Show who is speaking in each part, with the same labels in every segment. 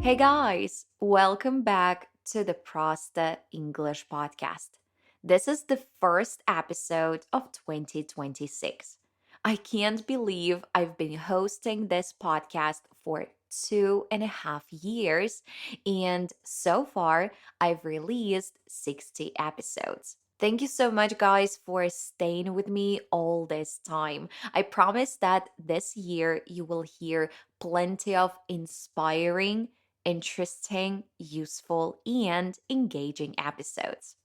Speaker 1: Hey guys, welcome back to the Prosta English podcast. This is the first episode of 2026. I can't believe I've been hosting this podcast for 2.5 years, and so far I've released 60 episodes. Thank you so much, guys, for staying with me all this time. I promise that this year you will hear plenty of inspiring, interesting, useful, and engaging episodes.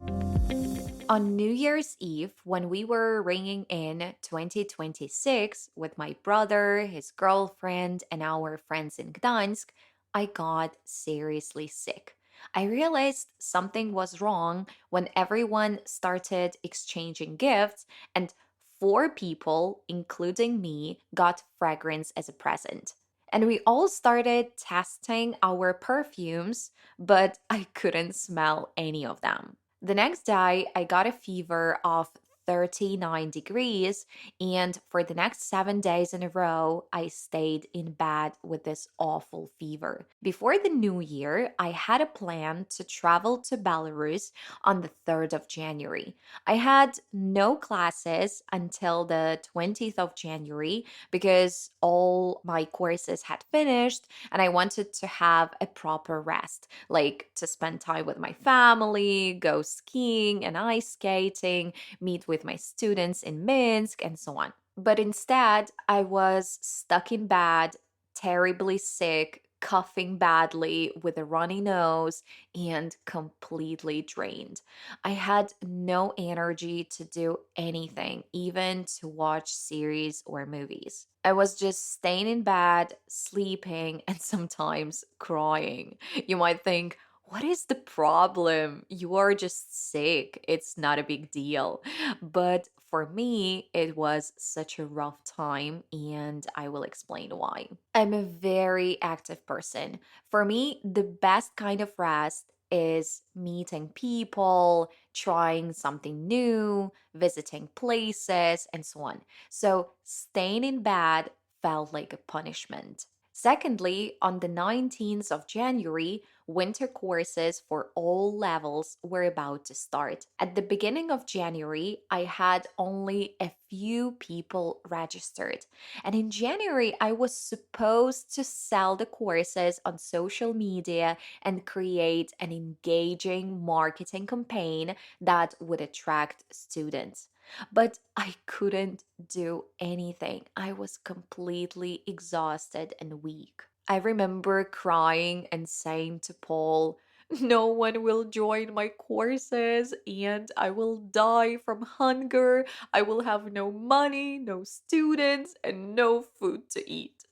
Speaker 1: On New Year's Eve, when we were ringing in 2026 with my brother, his girlfriend, and our friends in Gdansk, I got seriously sick. I realized something was wrong when everyone started exchanging gifts, and four people, including me, got fragrance as a present. And we all started testing our perfumes, but I couldn't smell any of them. The next day, I got a fever of 39 degrees, and for the next 7 days in a row, I stayed in bed with this awful fever. Before the new year, I had a plan to travel to Belarus on the 3rd of January. I had no classes until the 20th of January because all my courses had finished and I wanted to have a proper rest, like to spend time with my family, go skiing and ice skating, meet with my students in Minsk, and so on. But instead, I was stuck in bed, terribly sick, coughing badly with a runny nose, and completely drained. I had no energy to do anything, even to watch series or movies. I was just staying in bed, sleeping, and sometimes crying. You might think, what is the problem? You are just sick. It's not a big deal. But for me, it was such a rough time, and I will explain why. I'm a very active person. For me, the best kind of rest is meeting people, trying something new, visiting places, and so on. So staying in bed felt like a punishment. Secondly, on the 19th of January, winter courses for all levels were about to start. At the beginning of January, I had only a few people registered. And in January, I was supposed to sell the courses on social media and create an engaging marketing campaign that would attract students. But I couldn't do anything. I was completely exhausted and weak. I remember crying and saying to Paul, no one will join my courses and I will die from hunger. I will have no money, no students, and no food to eat.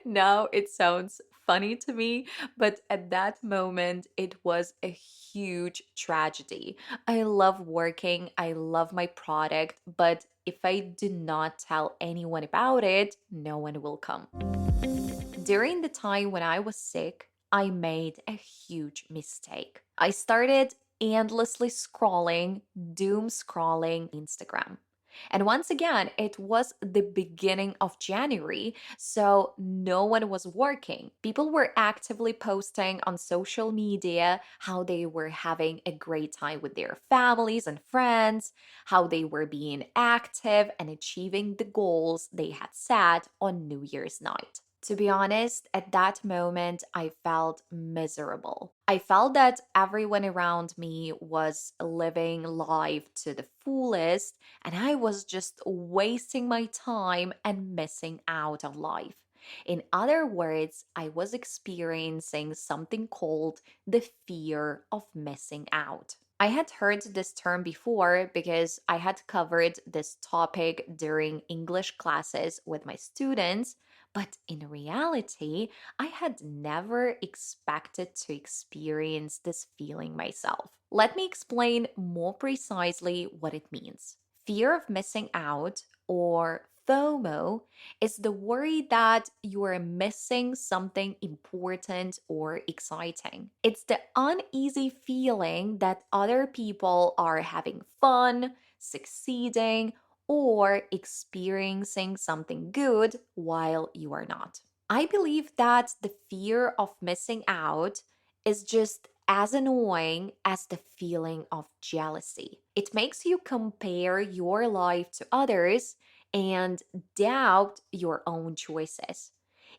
Speaker 1: Now it sounds funny to me, but at that moment it was a huge tragedy. I love working, I love my product, but if I do not tell anyone about it, no one will come. During the time when I was sick, I made a huge mistake. I started endlessly scrolling, doom scrolling Instagram. And once again, it was the beginning of January, so no one was working. People were actively posting on social media how they were having a great time with their families and friends, how they were being active and achieving the goals they had set on New Year's night. To be honest, at that moment, I felt miserable. I felt that everyone around me was living life to the fullest, and I was just wasting my time and missing out on life. In other words, I was experiencing something called the fear of missing out. I had heard this term before because I had covered this topic during English classes with my students, but in reality, I had never expected to experience this feeling myself. Let me explain more precisely what it means. Fear of missing out, or FOMO, is the worry that you are missing something important or exciting. It's the uneasy feeling that other people are having fun, succeeding, or experiencing something good while you are not. I believe that the fear of missing out is just as annoying as the feeling of jealousy. It makes you compare your life to others and doubt your own choices.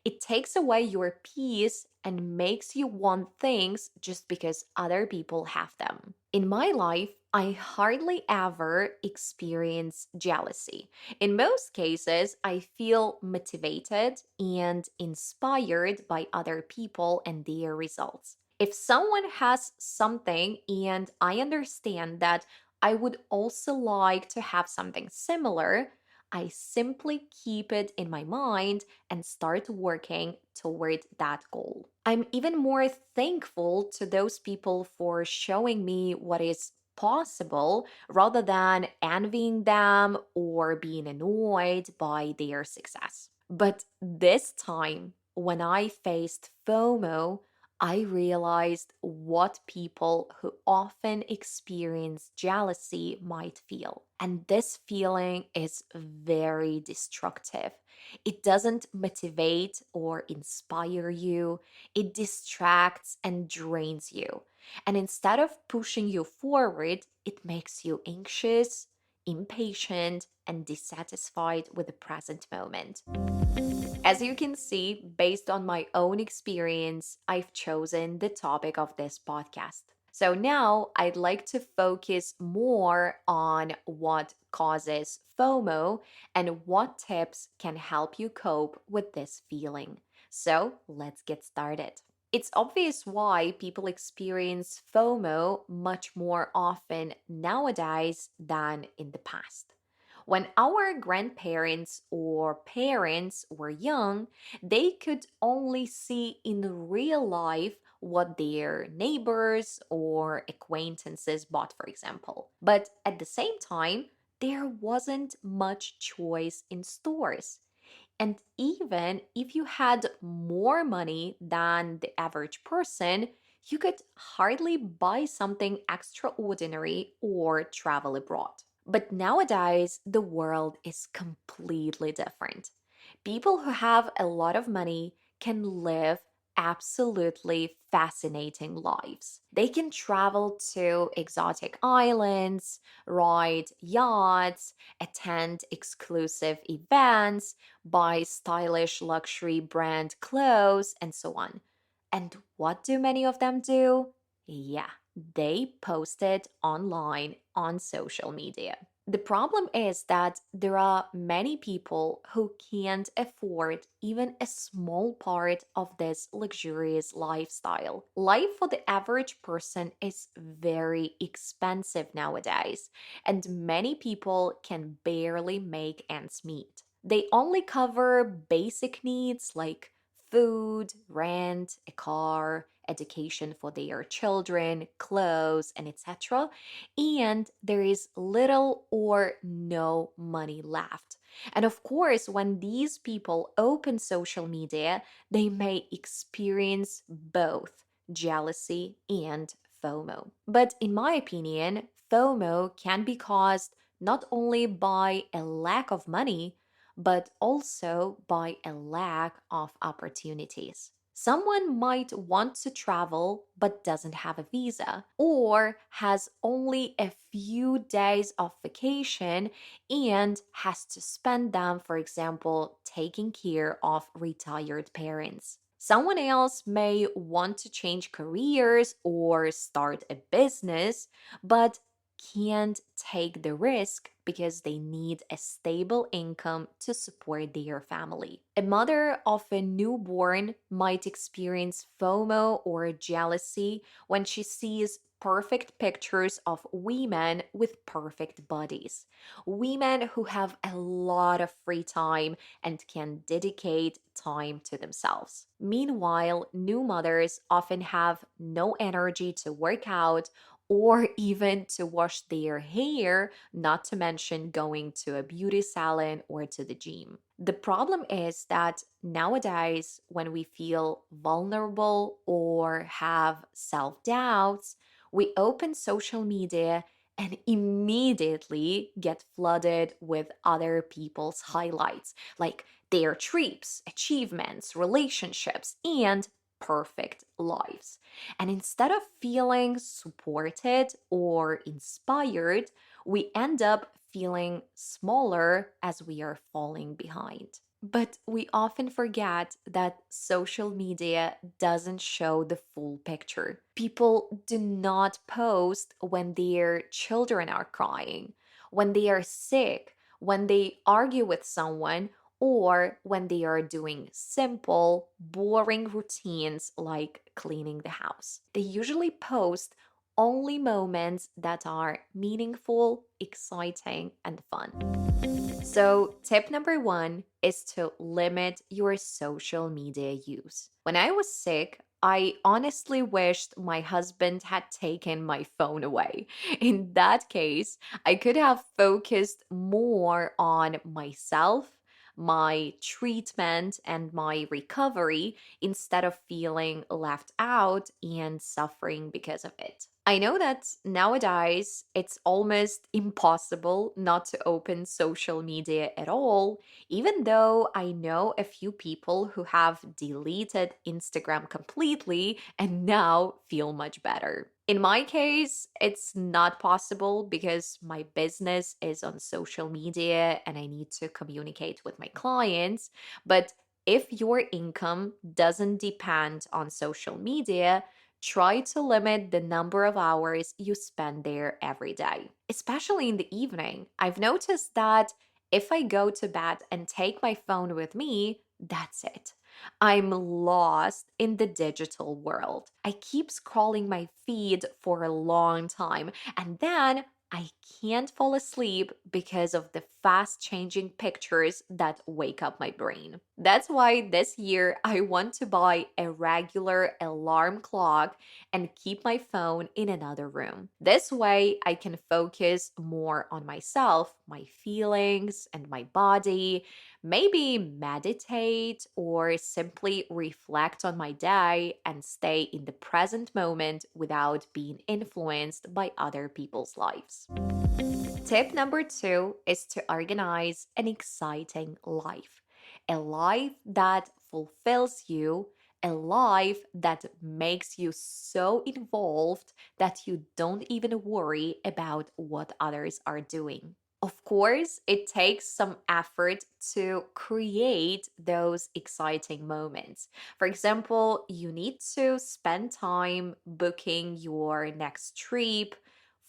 Speaker 1: It takes away your peace and makes you want things just because other people have them. In my life, I hardly ever experience jealousy. In most cases, I feel motivated and inspired by other people and their results. If someone has something and I understand that I would also like to have something similar, I simply keep it in my mind and start working toward that goal. I'm even more thankful to those people for showing me what is possible rather than envying them or being annoyed by their success. But this time, when I faced FOMO, I realized what people who often experience jealousy might feel. And this feeling is very destructive. It doesn't motivate or inspire you, it distracts and drains you. And instead of pushing you forward, it makes you anxious, impatient, and dissatisfied with the present moment. As you can see, based on my own experience, I've chosen the topic of this podcast. So now I'd like to focus more on what causes FOMO and what tips can help you cope with this feeling. So let's get started. It's obvious why people experience FOMO much more often nowadays than in the past. When our grandparents or parents were young, they could only see in real life what their neighbors or acquaintances bought, for example. But at the same time, there wasn't much choice in stores. And even if you had more money than the average person, you could hardly buy something extraordinary or travel abroad. But nowadays, the world is completely different. People who have a lot of money can live absolutely fascinating lives. They can travel to exotic islands, ride yachts, attend exclusive events, buy stylish luxury brand clothes, and so on. And what do many of them do? Yeah, they post it online on social media. The problem is that there are many people who can't afford even a small part of this luxurious lifestyle. Life for the average person is very expensive nowadays, and many people can barely make ends meet. They only cover basic needs like food, rent, a car, education for their children, clothes, and etc. And there is little or no money left. And of course, when these people open social media, they may experience both jealousy and FOMO. But in my opinion, FOMO can be caused not only by a lack of money, but also by a lack of opportunities. Someone might want to travel but doesn't have a visa, or has only a few days of vacation and has to spend them, for example, taking care of retired parents. Someone else may want to change careers or start a business, but can't take the risk because they need a stable income to support their family. A mother of a newborn might experience FOMO or jealousy when she sees perfect pictures of women with perfect bodies. Women who have a lot of free time and can dedicate time to themselves. Meanwhile, new mothers often have no energy to work out or even to wash their hair, not to mention going to a beauty salon or to the gym. The problem is that nowadays, when we feel vulnerable or have self doubts, we open social media and immediately get flooded with other people's highlights, like their trips, achievements, relationships, and perfect lives. And instead of feeling supported or inspired, we end up feeling smaller as we are falling behind. But we often forget that social media doesn't show the full picture. People do not post when their children are crying, when they are sick, when they argue with someone, or when they are doing simple, boring routines like cleaning the house. They usually post only moments that are meaningful, exciting, and fun. So, tip number one is to limit your social media use. When I was sick, I honestly wished my husband had taken my phone away. In that case, I could have focused more on myself, my treatment, and my recovery instead of feeling left out and suffering because of it. I know that nowadays it's almost impossible not to open social media at all, even though I know a few people who have deleted Instagram completely and now feel much better. In my case, it's not possible because my business is on social media and I need to communicate with my clients. But if your income doesn't depend on social media, try to limit the number of hours you spend there every day, especially in the evening. I've noticed that if I go to bed and take my phone with me, that's it. I'm lost in the digital world. I keep scrolling my feed for a long time and then I can't fall asleep because of the fast changing pictures that wake up my brain. That's why this year I want to buy a regular alarm clock and keep my phone in another room. This way I can focus more on myself, my feelings, and my body, maybe meditate or simply reflect on my day and stay in the present moment without being influenced by other people's lives. Tip number two is to organize an exciting life, a life that fulfills you, a life that makes you so involved that you don't even worry about what others are doing. Of course, it takes some effort to create those exciting moments. For example, you need to spend time booking your next trip,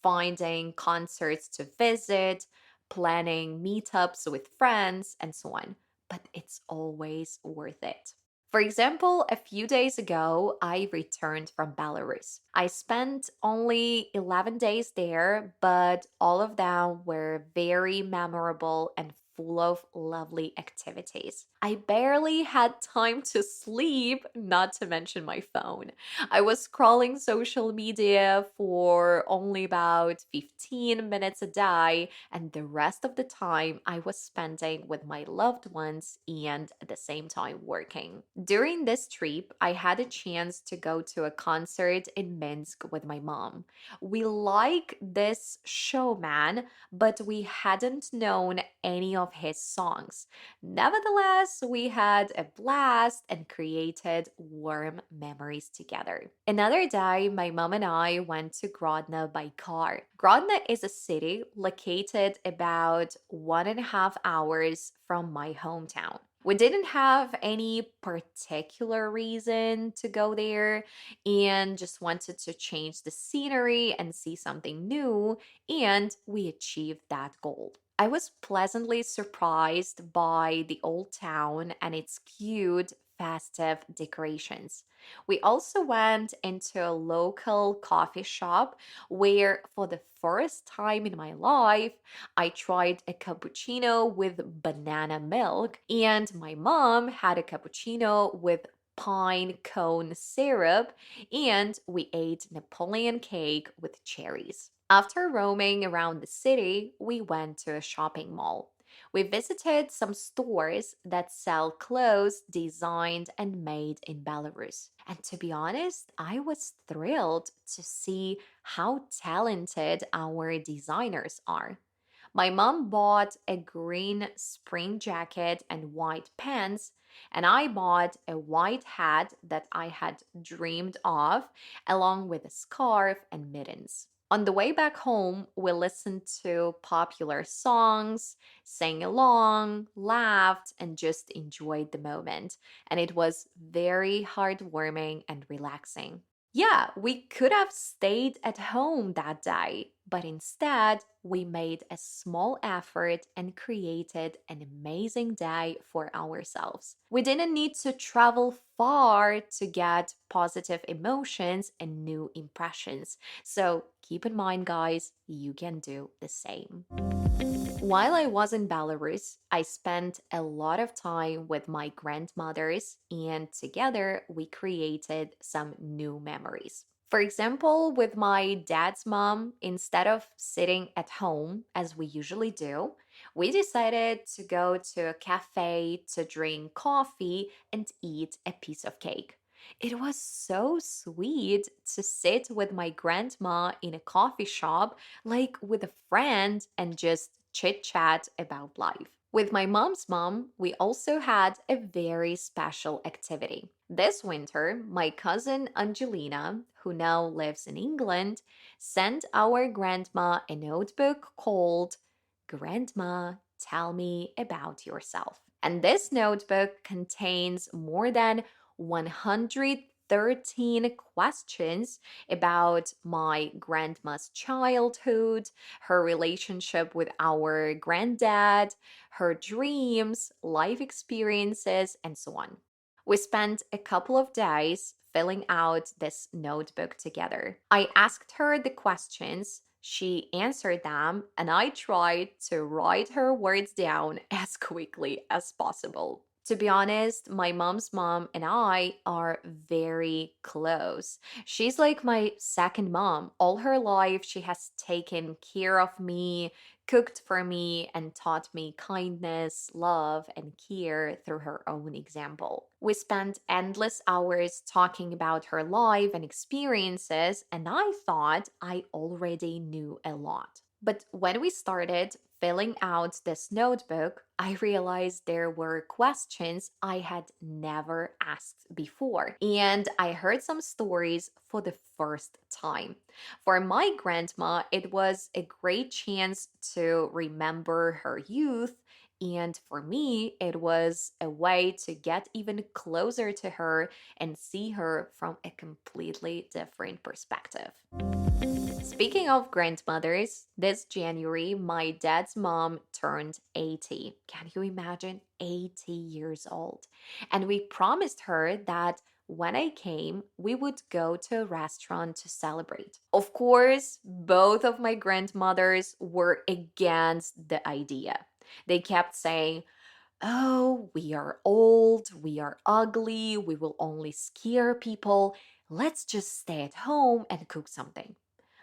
Speaker 1: finding concerts to visit, planning meetups with friends, and so on. But it's always worth it. For example, a few days ago, I returned from Belarus. I spent only 11 days there, but all of them were very memorable and full of lovely activities. I barely had time to sleep, not to mention my phone. I was scrolling social media for only about 15 minutes a day, and the rest of the time I was spending with my loved ones and at the same time working. During this trip, I had a chance to go to a concert in Minsk with my mom. We like this showman, but we hadn't known any of his songs. Nevertheless, we had a blast and created warm memories together. Another day, my mom and I went to Grodno by car. Grodno is a city located about 1.5 hours from my hometown. We didn't have any particular reason to go there and just wanted to change the scenery and see something new, and we achieved that goal. I was pleasantly surprised by the old town and its cute, festive decorations. We also went into a local coffee shop where, for the first time in my life, I tried a cappuccino with banana milk, and my mom had a cappuccino with pine cone syrup, and we ate Napoleon cake with cherries. After roaming around the city, we went to a shopping mall. We visited some stores that sell clothes designed and made in Belarus. And to be honest, I was thrilled to see how talented our designers are. My mom bought a green spring jacket and white pants, and I bought a white hat that I had dreamed of, along with a scarf and mittens. On the way back home, we listened to popular songs, sang along, laughed, and just enjoyed the moment. And it was very heartwarming and relaxing. Yeah, we could have stayed at home that day, but instead, we made a small effort and created an amazing day for ourselves. We didn't need to travel far to get positive emotions and new impressions. So keep in mind, guys, you can do the same. While I was in Belarus, I spent a lot of time with my grandmothers, and together we created some new memories. For example, with my dad's mom, instead of sitting at home as we usually do, we decided to go to a cafe to drink coffee and eat a piece of cake. It was so sweet to sit with my grandma in a coffee shop like with a friend and just chit chat about life. With my mom's mom, we also had a very special activity. This winter, my cousin Angelina, who now lives in England, sent our grandma a notebook called Grandma, Tell Me About Yourself. And this notebook contains more than 113 questions about my grandma's childhood, her relationship with our granddad, her dreams, life experiences, and so on. We spent a couple of days filling out this notebook together. I asked her the questions, she answered them, and I tried to write her words down as quickly as possible. To be honest, my mom's mom and I are very close. She's like my second mom. All her life, she has taken care of me, cooked for me, and taught me kindness, love, and care through her own example. We spent endless hours talking about her life and experiences, and I thought I already knew a lot. But when we started filling out this notebook, I realized there were questions I had never asked before. And I heard some stories for the first time. For my grandma, it was a great chance to remember her youth. And for me, it was a way to get even closer to her and see her from a completely different perspective. Speaking of grandmothers, this January, my dad's mom turned 80. Can you imagine? 80 years old. And we promised her that when I came, we would go to a restaurant to celebrate. Of course, both of my grandmothers were against the idea. They kept saying, "Oh, we are old, we are ugly, we will only scare people. Let's just stay at home and cook something."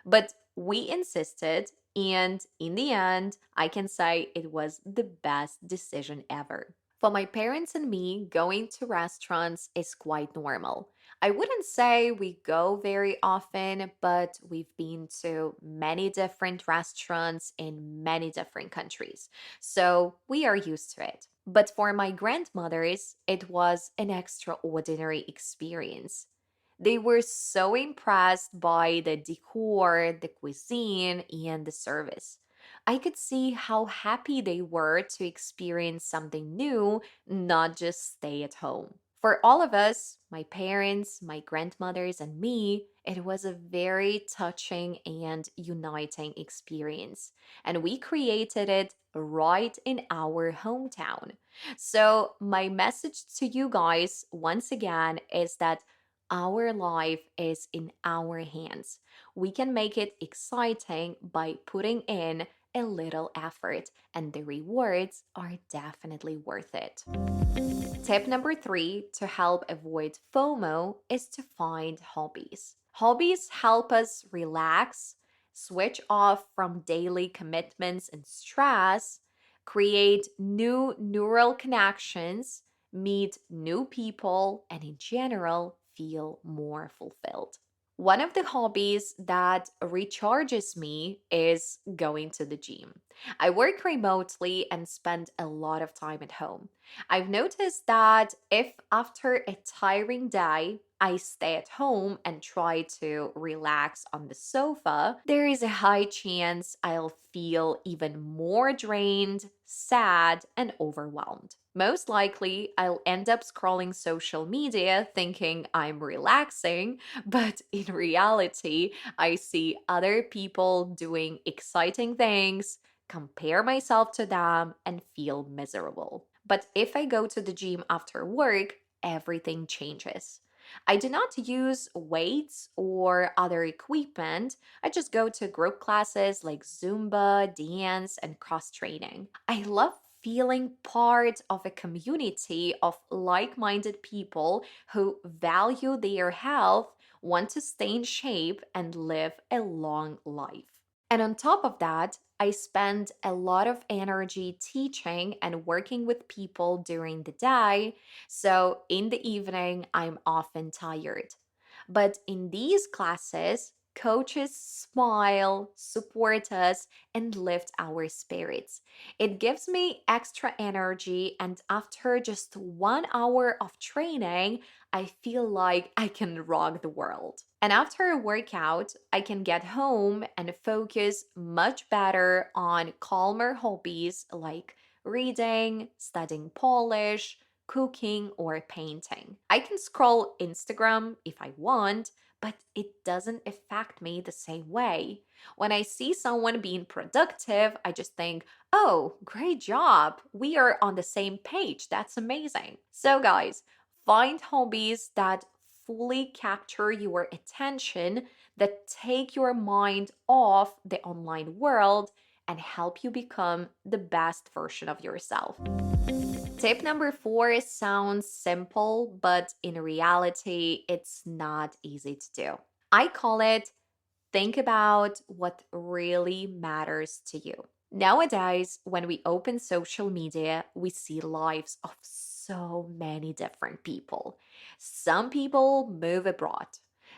Speaker 1: But we insisted, and in the end, I can say it was the best decision ever. For my parents and me, going to restaurants is quite normal. I wouldn't say we go very often, but we've been to many different restaurants in many different countries. So we are used to it. But for my grandmothers, it was an extraordinary experience. They were so impressed by the decor, the cuisine, and the service. I could see how happy they were to experience something new, not just stay at home. For all of us, my parents, my grandmothers, and me, it was a very touching and uniting experience. And we created it right in our hometown. So, my message to you guys, once again, is that our life is in our hands. We can make it exciting by putting in a little effort, and the rewards are definitely worth it. Tip number three to help avoid FOMO is to find hobbies. Hobbies help us relax, switch off from daily commitments and stress, create new neural connections, meet new people, and in general, feel more fulfilled. One of the hobbies that recharges me is going to the gym. I work remotely and spend a lot of time at home. I've noticed that if after a tiring day, I stay at home and try to relax on the sofa, there is a high chance I'll feel even more drained, sad, and overwhelmed. Most likely, I'll end up scrolling social media thinking I'm relaxing, but in reality, I see other people doing exciting things, compare myself to them, and feel miserable. But if I go to the gym after work, everything changes. I do not use weights or other equipment. I just go to group classes like Zumba, dance, and cross training. I love feeling part of a community of like minded people who value their health, want to stay in shape, and live a long life. And on top of that, I spend a lot of energy teaching and working with people during the day. So in the evening, I'm often tired. But in these classes, coaches smile, support us, and lift our spirits. It gives me extra energy, and after just 1 hour of training, I feel like I can rock the world. And after a workout, I can get home and focus much better on calmer hobbies like reading, studying Polish, cooking, or painting. I can scroll Instagram if I want, but it doesn't affect me the same way. When I see someone being productive, I just think, oh, great job. We are on the same page. That's amazing. So, guys, find hobbies that fully capture your attention, that take your mind off the online world, and help you become the best version of yourself. Tip number 4 sounds simple, but in reality, it's not easy to do. I call it think about what really matters to you. Nowadays, when we open social media, we see lives of so many different people. Some people move abroad,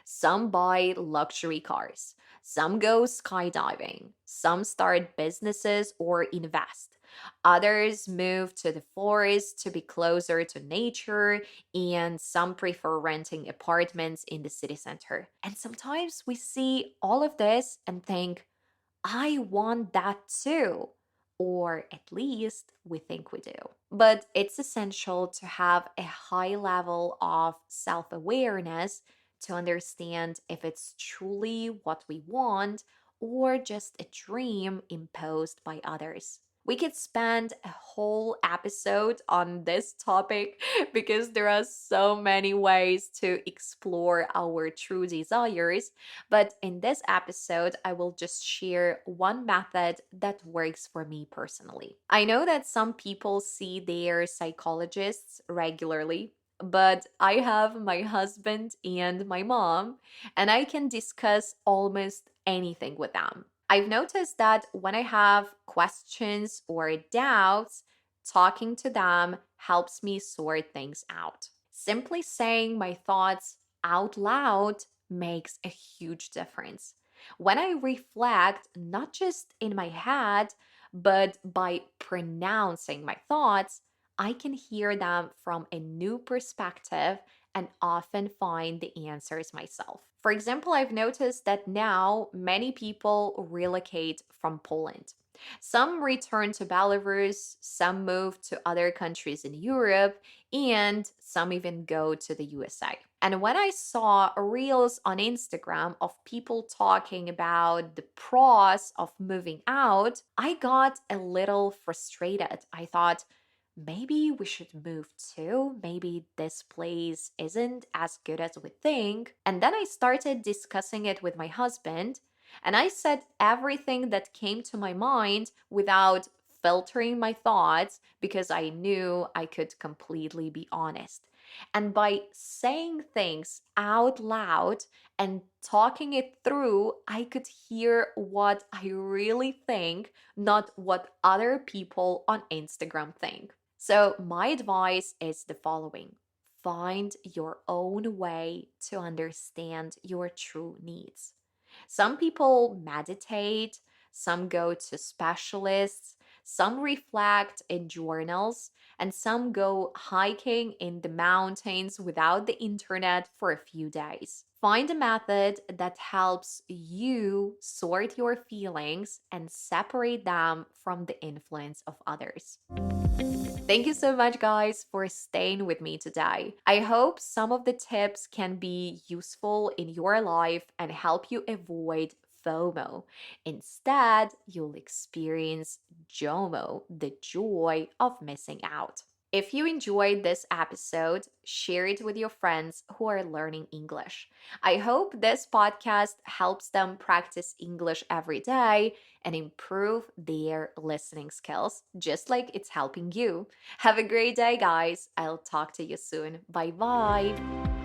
Speaker 1: some buy luxury cars, some go skydiving, some start businesses or invest. Others move to the forest to be closer to nature, and some prefer renting apartments in the city center. And sometimes we see all of this and think, I want that too. Or at least we think we do. But it's essential to have a high level of self awareness to understand if it's truly what we want or just a dream imposed by others. We could spend a whole episode on this topic because there are so many ways to explore our true desires. But in this episode, I will just share one method that works for me personally. I know that some people see their psychologists regularly, but I have my husband and my mom, and I can discuss almost anything with them. I've noticed that when I have questions or doubts, talking to them helps me sort things out. Simply saying my thoughts out loud makes a huge difference. When I reflect, not just in my head, but by pronouncing my thoughts, I can hear them from a new perspective and often find the answers myself. For example, I've noticed that now many people relocate from Poland. Some return to Belarus, some move to other countries in Europe, and some even go to the USA. And when I saw reels on Instagram of people talking about the pros of moving out, I got a little frustrated. I thought, maybe we should move too. Maybe this place isn't as good as we think. And then I started discussing it with my husband, and I said everything that came to my mind without filtering my thoughts because I knew I could completely be honest. And by saying things out loud and talking it through, I could hear what I really think, not what other people on Instagram think. So, my advice is the following: find your own way to understand your true needs. Some people meditate, some go to specialists, some reflect in journals, and some go hiking in the mountains without the internet for a few days. Find a method that helps you sort your feelings and separate them from the influence of others. Thank you so much, guys, for staying with me today. I hope some of the tips can be useful in your life and help you avoid FOMO. Instead, you'll experience JOMO, the joy of missing out. If you enjoyed this episode, share it with your friends who are learning English. I hope this podcast helps them practice English every day and improve their listening skills, just like it's helping you. Have a great day, guys. I'll talk to you soon. Bye bye.